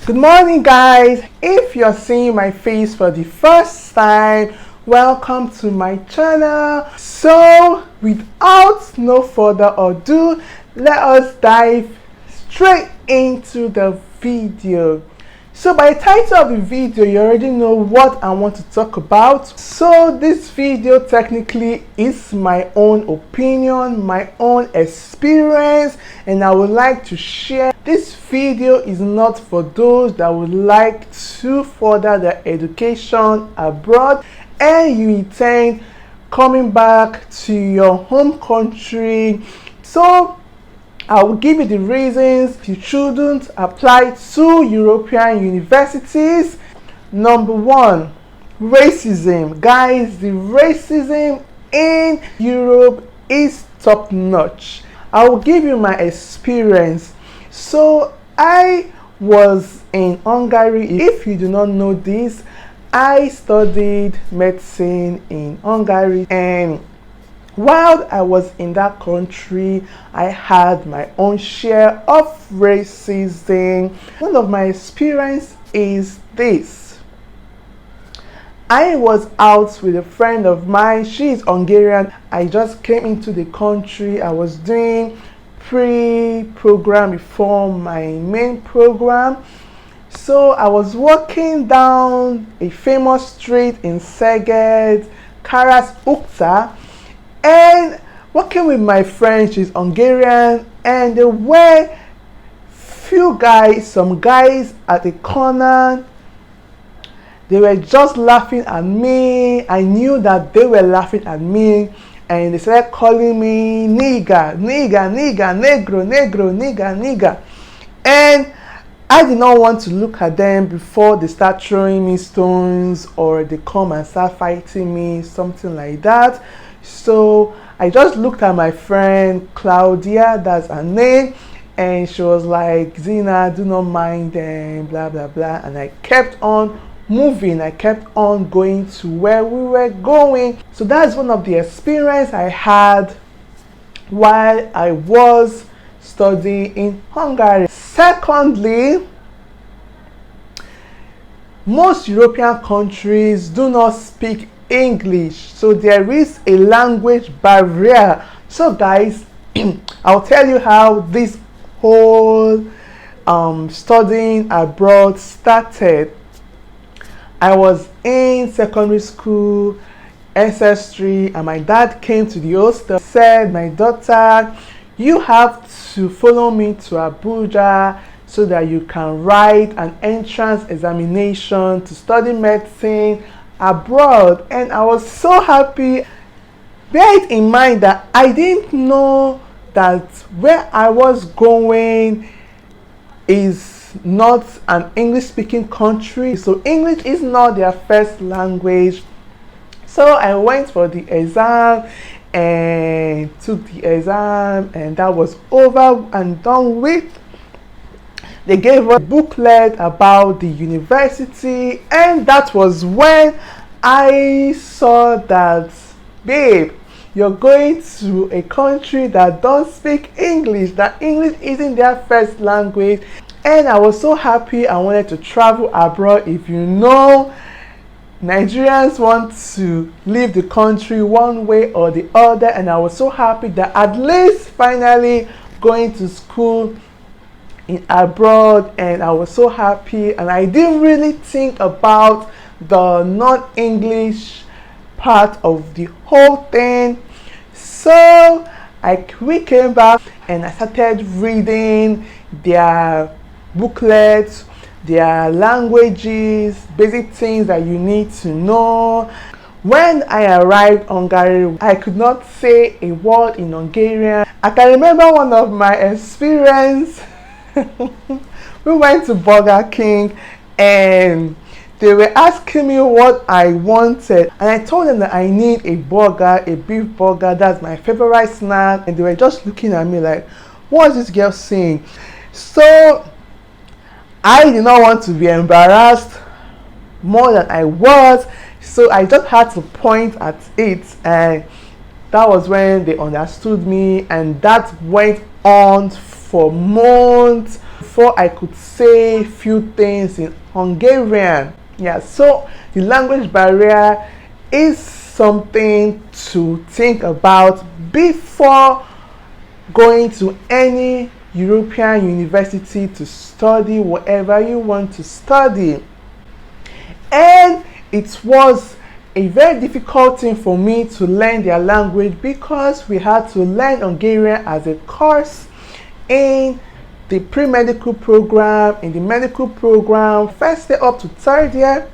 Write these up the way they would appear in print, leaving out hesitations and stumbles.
Good morning, guys. If you're seeing my face for the first time, welcome to my channel. So without no further ado, let us dive straight into the video. So by the title of the video, you already know what I want to talk about. So this video technically is my own opinion, my own experience, and I would like to share. This video is not for those that would like to further their education abroad and you intend coming back to your home country. So I will give you the reasons you shouldn't apply to European universities. Number one, racism. Guys, the racism in Europe is top notch. I will give you my experience. So I was in Hungary. If you do not know this, I studied medicine in Hungary, and while I was in that country, I had my own share of racism. One of my experience is this. I was out with a friend of mine. She's Hungarian. I just came into the country. I was doing pre-program before my main program. So I was walking down a famous street in Szeged, Karas Ukta, and walking with my friend. She's Hungarian, and there were some guys at the corner. They were just laughing at me. I knew that they were laughing at me, and they started calling me nigga, nigga, nigga, negro, negro, nigga, nigga. And I did not want to look at them before they start throwing me stones or they come and start fighting me, something like that. So I just looked at my friend Claudia, that's her name, and she was like, Zina, do not mind them, blah blah blah. And I kept on moving. I kept on going to where we were going. So that's one of the experience I had while I was studying in Hungary. Secondly, most European countries do not speak English, so there is a language barrier. So guys, I'll tell you how this whole studying abroad started. I was in secondary school, SS3, and my dad came to the hostel, said, my daughter, you have to follow me to Abuja so that you can write an entrance examination to study medicine abroad. And I was so happy. Bear it in mind that I didn't know that where I was going is not an English speaking country, so English is not their first language. So I went for the exam and took the exam, and that was over and done with. They gave us a booklet about the university, and that was when I saw that, babe, you're going to a country that don't speak English, that English isn't their first language. And I was so happy. I wanted to travel abroad. If you know, Nigerians want to leave the country one way or the other, and I was so happy that at least finally going to school in abroad. And I was so happy, and I didn't really think about the non-English part of the whole thing. So we came back and I started reading their booklets, their languages, basic things that you need to know. When I arrived in Hungary, I could not say a word in Hungarian. I can remember one of my experience. We went to Burger King and they were asking me what I wanted, and I told them that I need a burger, a beef burger. That's my favorite snack. And they were just looking at me like, what is this girl saying? So I did not want to be embarrassed more than I was, so I just had to point at it, and that was when they understood me. And that went on for months before I could say few things in Hungarian. Yeah, so the language barrier is something to think about before going to any European university to study whatever you want to study. And it was a very difficult thing for me to learn their language because we had to learn Hungarian as a course in the pre-medical program. In the medical program, first year up to third year,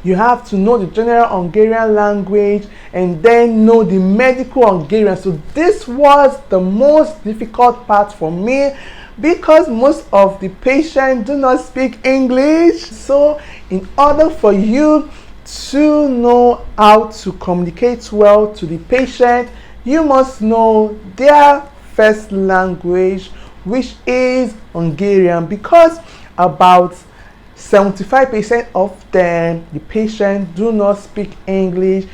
you have to know the general Hungarian language and then know the medical Hungarian. So this was the most difficult part for me because most of the patients do not speak English. So in order for you to know how to communicate well to the patient, you must know their first language, which is Hungarian, because about 75% of them, the patients, do not speak English.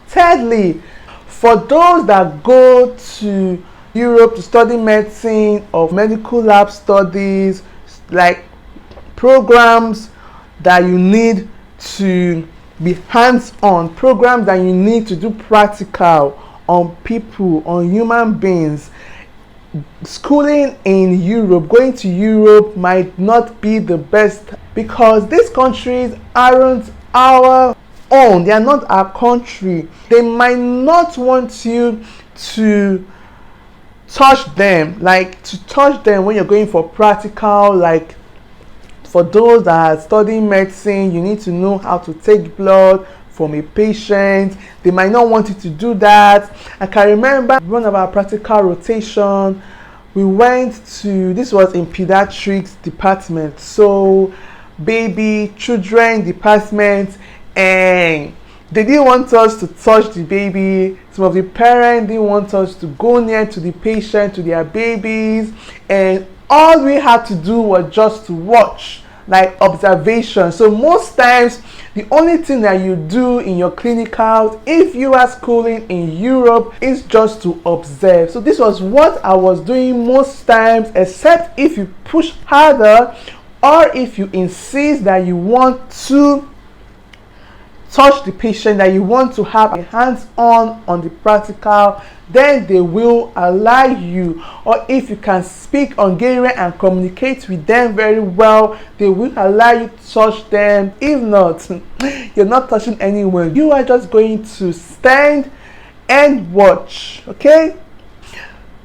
Thirdly, for those that go to Europe to study medicine or medical lab studies, like programs that you need to be hands-on, programs that you need to do practical on people, on human beings, schooling in Europe, going to Europe might not be the best because these countries aren't our own. They are not our country. They might not want you to touch them, when you're going for practical. Like for those that are studying medicine, you need to know how to take blood from a patient. They might not want you to do that. I can remember one of our practical rotation, we went to, this was in pediatrics department, so baby children department, and they didn't want us to touch the baby. Some of the parents didn't want us to go near to the patient, to their babies, and all we had to do was just to watch, like observation. So most times the only thing that you do in your clinicals, if you are schooling in Europe, is just to observe. So this was what I was doing most times, except if you push harder or if you insist that you want to touch the patient, that you want to have a hands-on the practical, then they will allow you. Or if you can speak Hungarian and communicate with them very well, they will allow you to touch them. If not, you're not touching anyone. You are just going to stand and watch. Okay?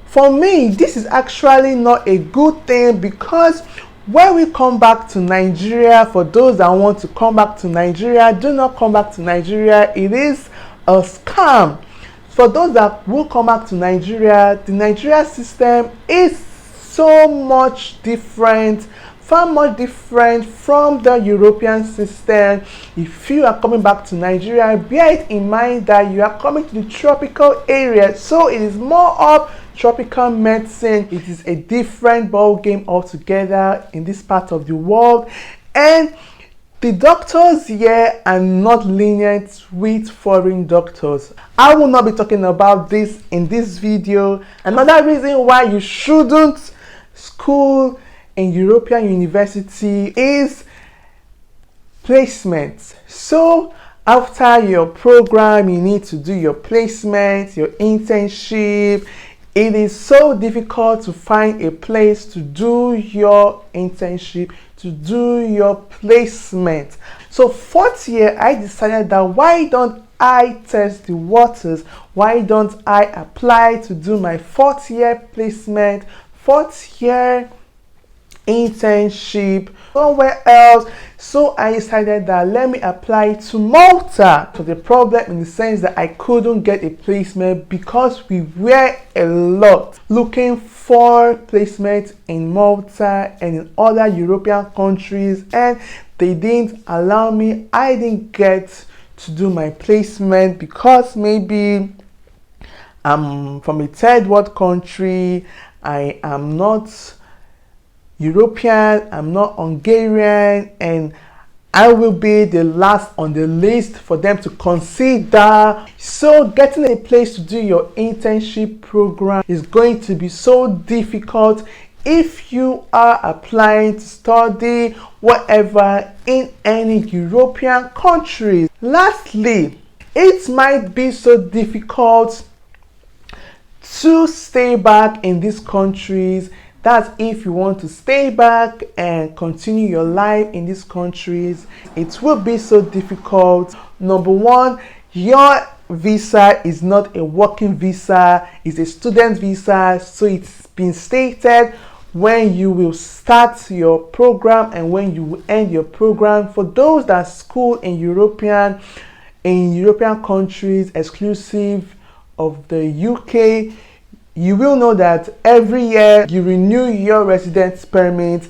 For me, this is actually not a good thing because when we come back to Nigeria, for those that want to come back to Nigeria, do not come back to Nigeria. It is a scam. For those that will come back to Nigeria, the Nigeria system is so much different, far more different from the European system. If you are coming back to Nigeria, bear it in mind that you are coming to the tropical area, so it is more of tropical medicine. It is a different ball game altogether in this part of the world, and the doctors here are not lenient with foreign doctors. I will not be talking about this in this video. Another reason why you shouldn't school in European university is placement. So after your program, you need to do your placement, your internship. It is so difficult to find a place to do your internship, to do your placement. So fourth year, I decided that why don't I test the waters? Why don't I apply to do my fourth year placement, fourth year internship somewhere else? So I decided that let me apply to Malta. So the problem in the sense that I couldn't get a placement because we were a lot looking for placement in Malta and in other European countries, and they didn't allow me. I didn't get to do my placement because maybe I'm from a third world country. I am not European, I'm not Hungarian, and I will be the last on the list for them to consider. So getting a place to do your internship program is going to be so difficult if you are applying to study whatever in any European countries. Lastly, it might be so difficult to stay back in these countries. That's if you want to stay back and continue your life in these countries. It will be so difficult. Number one, your visa is not a working visa, it's a student visa. So it's been stated when you will start your program and when you will end your program. For those that school in European countries exclusive of the UK, you will know that every year you renew your residence permit,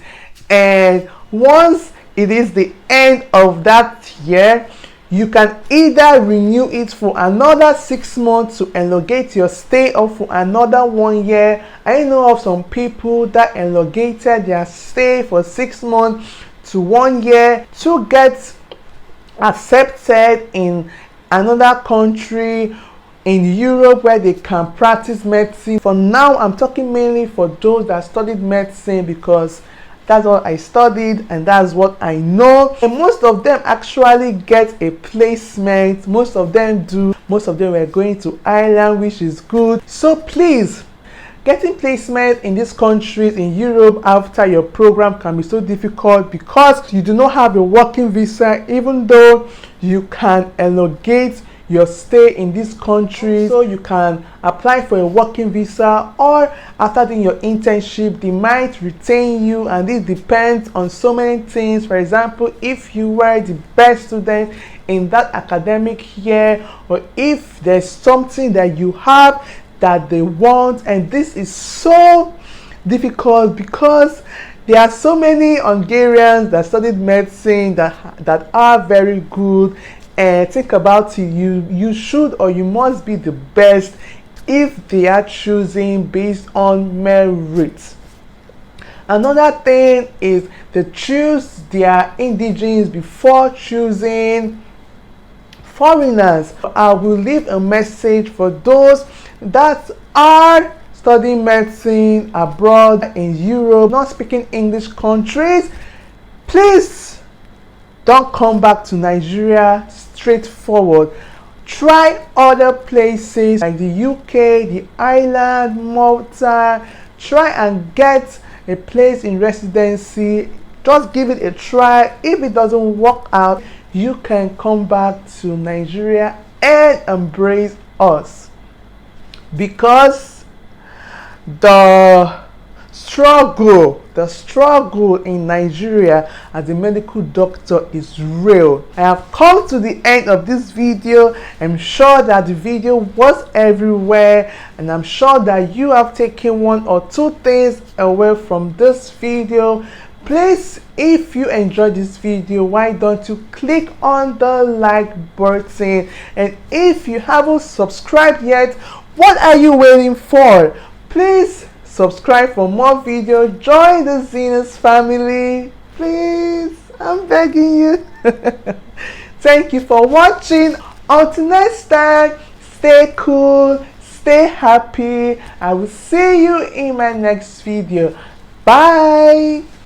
and once it is the end of that year, you can either renew it for another 6 months to elongate your stay, or for another 1 year. I know of some people that elongated their stay for 6 months to 1 year to get accepted in another country in Europe where they can practice medicine. For now, I'm talking mainly for those that studied medicine, because that's what I studied and that's what I know. And most of them actually get a placement. Most of them do. Most of them were going to Ireland, which is good. So please, getting placement in these countries in Europe after your program can be so difficult because you do not have a working visa, even though you can elongate your stay in this country. So you can apply for a working visa, or after doing your internship they might retain you, and this depends on so many things. For example, if you were the best student in that academic year, or if there's something that you have that they want. And this is so difficult because there are so many Hungarians that studied medicine that are very good. And think about it, you should or you must be the best if they are choosing based on merit. Another thing is they choose their indigenes before choosing foreigners. I will leave a message for those that are studying medicine abroad in Europe, not speaking English countries. Please don't come back to Nigeria straightforward. Try other places like the UK, the Ireland, Malta. Try and get a place in residency. Just give it a try. If it doesn't work out, you can come back to Nigeria and embrace us, because the struggle in Nigeria as a medical doctor is real. I have come to the end of this video. I'm sure that the video was everywhere, and I'm sure that you have taken 1 or 2 things away from this video. Please, if you enjoyed this video, why don't you click on the like button? And if you haven't subscribed yet, what are you waiting for? Please subscribe for more videos. Join the Zenus family. Please, I'm begging you. Thank you for watching. Until next time, stay cool, stay happy. I will see you in my next video. Bye.